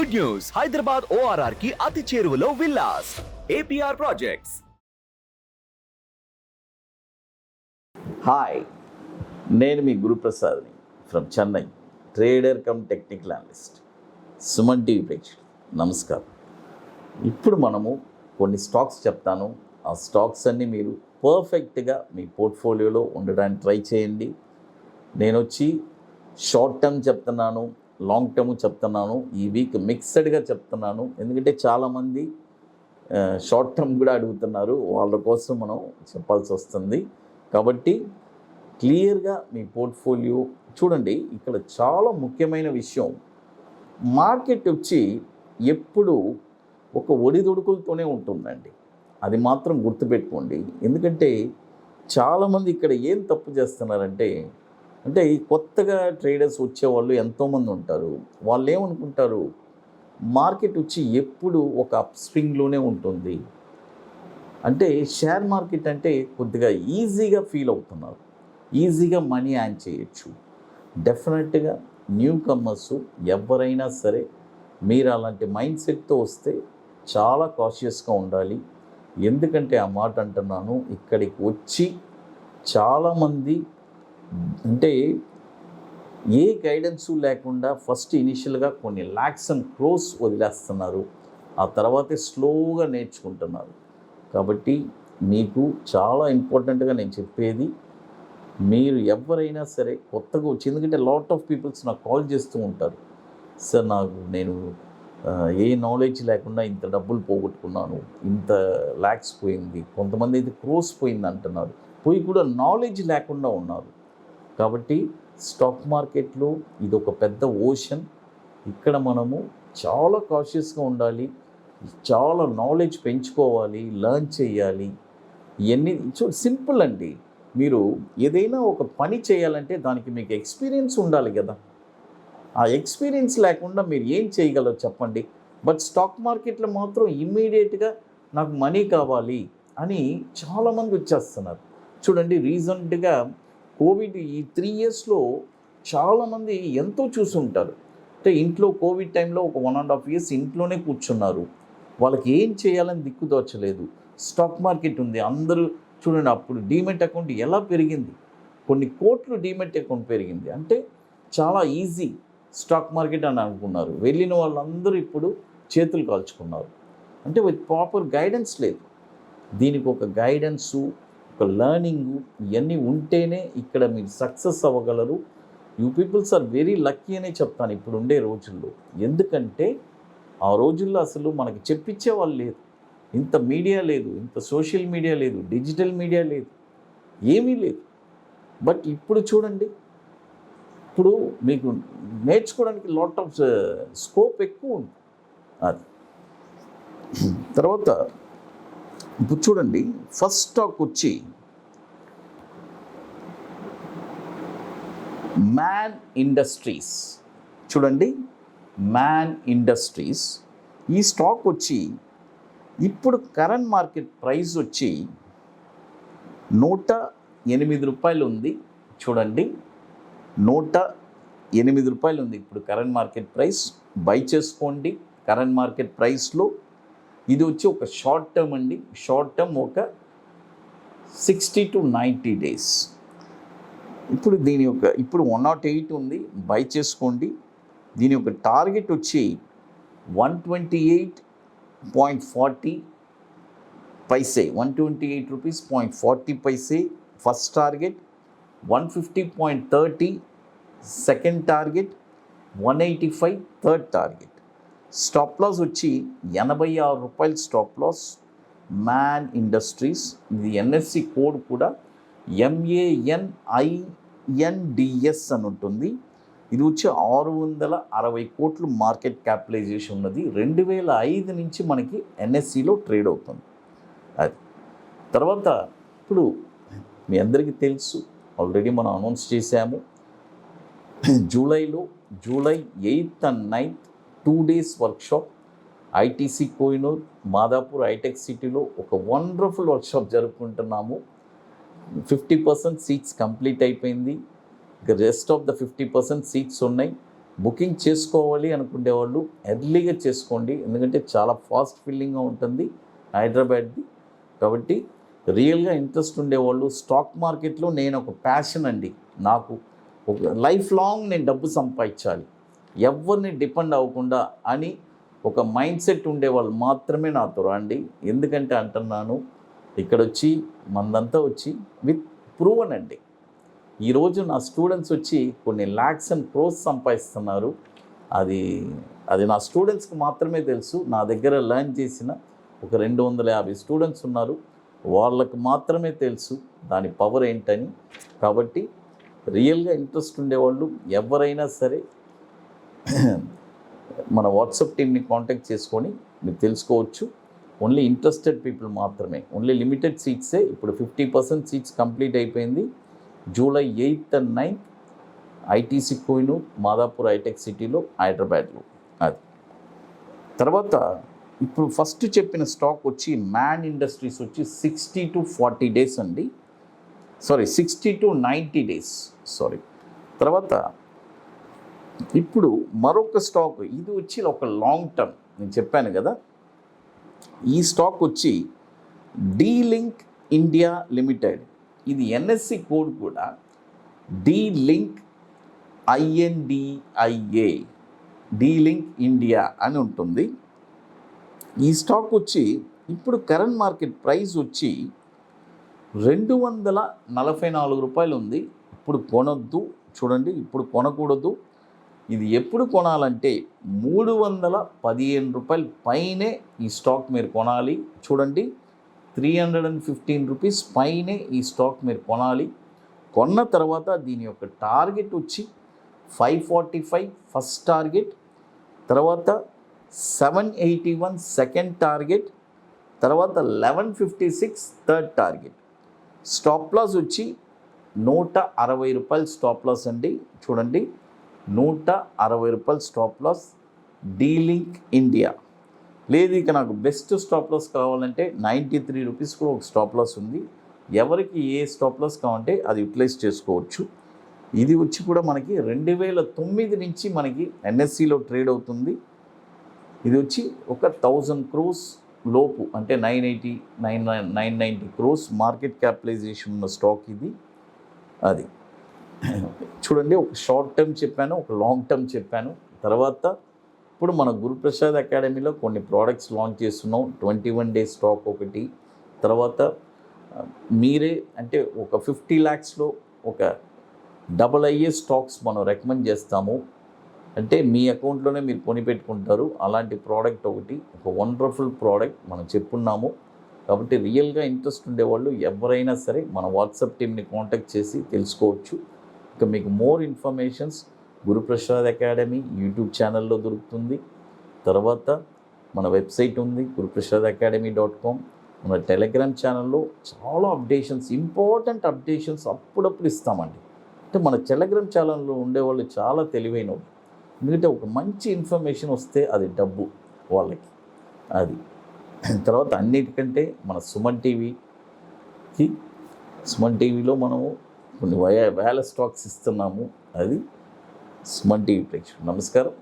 Good news, Hyderabad ORR కి అతి చేరువలో విల్లాస్ APR ప్రాజెక్ట్స్. హాయ్, నేను మీ గురుప్రసాద్ని from Chennai, trader cum technical analyst. Suman TV ప్రేక్షకులు నమస్కారం. ఇప్పుడు మనము కొన్ని స్టాక్స్ చెప్తాను. ఆ స్టాక్స్ అన్నీ మీరు పర్ఫెక్ట్గా మీ పోర్ట్ఫోలియోలో ఉండడానికి ట్రై చేయండి. నేను వచ్చి షార్ట్ టర్మ్ చెప్తున్నాను, లాంగ్ టర్మ్ చెప్తున్నాను. ఈ వీక్ మిక్స్డ్గా చెప్తున్నాను, ఎందుకంటే చాలామంది షార్ట్ టర్మ్ కూడా అడుగుతున్నారు. వాళ్ళ కోసం మనం చెప్పాల్సి వస్తుంది. కాబట్టి క్లియర్గా మీ పోర్ట్ఫోలియో చూడండి. ఇక్కడ చాలా ముఖ్యమైన విషయం, మార్కెట్ వచ్చి ఎప్పుడు ఒక ఒడిదుడుకులతోనే ఉంటుందండి. అది మాత్రం గుర్తుపెట్టుకోండి. ఎందుకంటే చాలామంది ఇక్కడ ఏం తప్పు చేస్తున్నారంటే, ఈ కొత్తగా ట్రేడర్స్ వచ్చేవాళ్ళు ఎంతోమంది ఉంటారు. వాళ్ళు ఏమనుకుంటారు, మార్కెట్ వచ్చి ఎప్పుడు ఒక అప్ స్వింగ్లోనే ఉంటుంది. అంటే షేర్ మార్కెట్ అంటే కొద్దిగా ఈజీగా ఫీల్ అవుతున్నారు, ఈజీగా మనీ యాన్ చేయొచ్చు. డెఫినెట్గా న్యూ కమర్స్ ఎవరైనా సరే మీరు అలాంటి మైండ్ సెట్తో వస్తే చాలా కాషియస్గా ఉండాలి. ఎందుకంటే ఆ మాట అంటున్నాను, ఇక్కడికి వచ్చి చాలామంది ఏ గైడెన్స్ లేకుండా ఫస్ట్ ఇనిషియల్గా కొన్ని ల్యాక్స్ అండ్ క్రోస్ వదిలేస్తున్నారు. ఆ తర్వాతే స్లోగా నేర్చుకుంటున్నారు. కాబట్టి మీకు చాలా ఇంపార్టెంట్గా నేను చెప్పేది, మీరు ఎవరైనా సరే కొత్తగా వచ్చి, ఎందుకంటే లాట్ ఆఫ్ పీపుల్స్ నాకు కాల్ చేస్తూ ఉంటారు, సార్ నేను ఏ నాలెడ్జ్ లేకుండా ఇంత డబ్బులు పోగొట్టుకున్నాను, ఇంత ల్యాక్స్ పోయింది, కొంతమంది అయితే క్రోస్ పోయింది అంటున్నారు. పోయి కూడా నాలెడ్జ్ లేకుండా ఉన్నారు. కాబట్టి స్టాక్ మార్కెట్లో ఇది ఒక పెద్ద ఓషన్. ఇక్కడ మనము చాలా కాషియస్గా ఉండాలి, చాలా నాలెడ్జ్ పెంచుకోవాలి, లెర్న్ చేయాలి. ఇవన్నీ సింపుల్ అండి. మీరు ఏదైనా ఒక పని చేయాలంటే దానికి మీకు ఎక్స్పీరియన్స్ ఉండాలి కదా. ఆ ఎక్స్పీరియన్స్ లేకుండా మీరు ఏం చేయగలరు చెప్పండి. బట్ స్టాక్ మార్కెట్లో మాత్రం ఇమ్మీడియట్గా నాకు మనీ కావాలి అని చాలామంది వచ్చేస్తున్నారు. చూడండి, రీసెంట్గా కోవిడ్ ఈ 3 yearsలో చాలామంది ఎంతో చూసుంటారు. ఇంట్లో కోవిడ్ టైంలో ఒక 1.5 years ఇంట్లోనే కూర్చున్నారు. వాళ్ళకి ఏం చేయాలని దిక్కుదోచలేదు. స్టాక్ మార్కెట్ ఉంది, అందరూ చూడండి. అప్పుడు డీమెట్ అకౌంట్ ఎలా పెరిగింది, కొన్ని కోట్లు డీమెట్ అకౌంట్ పెరిగింది. అంటే చాలా ఈజీ స్టాక్ మార్కెట్ అని అనుకున్నారు. వెళ్ళిన వాళ్ళందరూ ఇప్పుడు చేతులు కాల్చుకున్నారు. విత్ ప్రాపర్ గైడెన్స్ లేదు. దీనికి ఒక గైడెన్సు, ఒక లర్నింగు, ఇవన్నీ ఉంటేనే ఇక్కడ మీరు సక్సెస్ అవ్వగలరు. You peoples are very lucky అనే చెప్తాను ఇప్పుడు ఉండే రోజుల్లో. ఎందుకంటే ఆ రోజుల్లో అసలు మనకి చెప్పించే వాళ్ళు లేదు, ఇంత మీడియా లేదు, ఇంత సోషల్ మీడియా లేదు, డిజిటల్ మీడియా లేదు, ఏమీ లేదు. బట్ ఇప్పుడు చూడండి, ఇప్పుడు మీకు నేర్చుకోవడానికి లాట్ ఆఫ్ స్కోప్ ఎక్కువ ఉంది. అది తర్వాత ఇప్పుడు చూడండి, ఫస్ట్ స్టాక్ వచ్చి మ్యాన్ ఇండస్ట్రీస్. చూడండి, మ్యాన్ ఇండస్ట్రీస్ ఈ స్టాక్ వచ్చి ఇప్పుడు కరెంట్ మార్కెట్ ప్రైస్ వచ్చి 108 రూపాయలు ఉంది. చూడండి, 108 రూపాయలు ఉంది ఇప్పుడు కరెంట్ మార్కెట్ ప్రైస్. బై చేసుకోండి కరెంట్ మార్కెట్ ప్రైస్లో. ఇది వచ్చి ఒక షార్ట్ టర్మ్ అండి. షార్ట్ టర్మ్ ఒక 60 to 90 days. ఇప్పుడు ఇప్పుడు 108 ఉంది, బై చేసుకోండి. దీని యొక్క టార్గెట్ వచ్చి 128.40 paise, 128 rupees 0.40 paise first target, 150.30 second target, 185 third target. Stop loss వచ్చి 86 రూపాయలు స్టాప్ లాస్. మ్యాన్ ఇండస్ట్రీస్, ఇది ఎన్ఎస్సి కోడ్ కూడా MANINDS అని ఉంటుంది. ఇది వచ్చి 660 కోట్లు మార్కెట్ క్యాపిటలైజేషన్ ఉన్నది. 2005 నుంచి మనకి ఎన్ఎస్సిలో ట్రేడ్ అవుతుంది. అది తర్వాత ఇప్పుడు మీ అందరికీ తెలుసు, ఆల్రెడీ మనం అనౌన్స్ చేశాము, July 8th and 9th 2 days workshop ITC Kohenur, Madhapur, hi-tech సిటీలో ఒక వండర్ఫుల్ వర్క్షాప్ జరుపుకుంటున్నాము. 50% సీట్స్ కంప్లీట్ అయిపోయింది. రెస్ట్ ఆఫ్ ద 50% సీట్స్ ఉన్నాయి. బుకింగ్ చేసుకోవాలి అనుకునే వాళ్ళు ఎర్లీగా చేసుకోండి, ఎందుకంటే చాలా ఫాస్ట్ ఫిల్లింగ్గా ఉంటుంది హైదరాబాద్ది. కాబట్టి రియల్గా ఇంట్రెస్ట్ ఉండేవాళ్ళు, స్టాక్ మార్కెట్లో నేను ఒక ప్యాషన్ అండి, నాకు ఒక లైఫ్ లాంగ్ నేను డబ్బు సంపాదించాలి, ఎవరిని డిపెండ్ అవ్వకుండా అని ఒక మైండ్ సెట్ ఉండేవాళ్ళు మాత్రమే నాతో రండి. ఎందుకంటే అంటున్నాను, ఇక్కడ వచ్చి మందంతా వచ్చి విత్ ప్రూవన్ అండి. ఈరోజు నా స్టూడెంట్స్ వచ్చి కొన్ని ల్యాక్స్ అండ్ క్రోర్స్ సంపాదిస్తున్నారు. అది నా స్టూడెంట్స్కి మాత్రమే తెలుసు. నా దగ్గర లర్న్ చేసిన ఒక 250 స్టూడెంట్స్ ఉన్నారు, వాళ్ళకి మాత్రమే తెలుసు దాని పవర్ ఏంటని. కాబట్టి రియల్గా ఇంట్రెస్ట్ ఉండేవాళ్ళు ఎవరైనా సరే మన వాట్సాప్ టీమ్ని కాంటాక్ట్ చేసుకొని మీరు తెలుసుకోవచ్చు. ఓన్లీ ఇంట్రెస్టెడ్ పీపుల్ మాత్రమే, ఓన్లీ లిమిటెడ్ సీట్సే. ఇప్పుడు 50% సీట్స్ కంప్లీట్ అయిపోయింది. July 8th and 9th ITC Kohenur, Madhapur hi-tech సిటీలో, హైదరాబాద్లో. అది తర్వాత ఇప్పుడు ఫస్ట్ చెప్పిన స్టాక్ వచ్చి మ్యాన్ ఇండస్ట్రీస్ వచ్చి 60 to 40 days అండి, 60 to 90 days. తర్వాత ఇప్పుడు మరొక స్టాక్, ఇది వచ్చి ఒక లాంగ్ టర్మ్, నేను చెప్పాను కదా. ఈ స్టాక్ వచ్చి డీ-లింక్ ఇండియా లిమిటెడ్. ఇది ఎన్ఎస్సి కోడ్ కూడా డీ-లింక్ INDIA, డీ-లింక్ ఇండియా అని ఉంటుంది. ఈ స్టాక్ వచ్చి ఇప్పుడు కరెంట్ మార్కెట్ ప్రైస్ వచ్చి 244 రూపాయలు ఉంది. ఇప్పుడు కొనొద్దు, చూడండి, ఇప్పుడు కొనకూడదు. ఇది ఎప్పుడు కొనాలంటే 315 రూపాయల పైనే ఈ స్టాక్ మీరు కొనాలి. చూడండి, 315 రూపీస్ పైనే ఈ స్టాక్ మీరు కొనాలి. కొన్న తర్వాత దీని యొక్క టార్గెట్ వచ్చి 545 ఫస్ట్ టార్గెట్, తర్వాత 781 సెకండ్ టార్గెట్, తర్వాత 1156 థర్డ్ టార్గెట్. స్టాప్ లాస్ వచ్చి 160 రూపాయలు స్టాప్ లాస్ అండి. చూడండి, 160 రూపాయలు స్టాప్ లాస్ డీ-లింక్ ఇండియా. లేదు ఇక నాకు బెస్ట్ స్టాప్ లాస్ కావాలంటే 93 రూపీస్ కూడా ఒక స్టాప్ లాస్ ఉంది. ఎవరికి ఏ స్టాప్ లాస్ కావాలంటే అది యూటిలైజ్ చేసుకోవచ్చు. ఇది వచ్చి కూడా మనకి 2009 నుంచి మనకి ఎన్ఎస్సిలో ట్రేడ్ అవుతుంది. ఇది వచ్చి ఒక 1000 crores లోపు, అంటే 990 crores మార్కెట్ క్యాపిటలైజేషన్ ఉన్న స్టాక్ ఇది. అది చూడండి, ఒక షార్ట్ టర్మ్ చెప్పాను, ఒక లాంగ్ టర్మ్ చెప్పాను. తర్వాత ఇప్పుడు మన గురుప్రసాద్ అకాడమీలో కొన్ని ప్రోడక్ట్స్ లాంచ్ చేస్తున్నాం. 21 days స్టాక్ ఒకటి. తర్వాత మీరే అంటే ఒక 50 lakhsలో ఒక AA స్టాక్స్ మనం రికమెండ్ చేస్తాము. అంటే మీ అకౌంట్లోనే మీరు కొని పెట్టుకుంటారు. అలాంటి ప్రోడక్ట్ ఒకటి, ఒక వండర్ఫుల్ ప్రోడక్ట్ మనం చెప్పున్నాము. కాబట్టి రియల్గా ఇంట్రెస్ట్ ఉండేవాళ్ళు ఎవరైనా సరే మన వాట్సాప్ టీమ్ని కాంటాక్ట్ చేసి తెలుసుకోవచ్చు. ఇక మీకు more informations Guruprasad academy YouTube ఛానల్లో దొరుకుతుంది. తర్వాత మన వెబ్సైట్ ఉంది guruprasadacademy.com. మన టెలిగ్రామ్ ఛానల్లో చాలా అప్డేషన్స్, ఇంపార్టెంట్ అప్డేషన్స్ అప్పుడప్పుడు ఇస్తామండి. అంటే మన టెలిగ్రామ్ ఛానల్లో ఉండేవాళ్ళు చాలా తెలివైన వాళ్ళు, ఎందుకంటే ఒక మంచి ఇన్ఫర్మేషన్ వస్తే అది డబ్బు వాళ్ళకి. అది తర్వాత అన్నిటికంటే మన సుమన్ టీవీలో మనము కొన్ని వేల స్టాక్స్ ఇస్తున్నాము. అది సుమన్ టీవీ ప్రేక్షకులు నమస్కారం.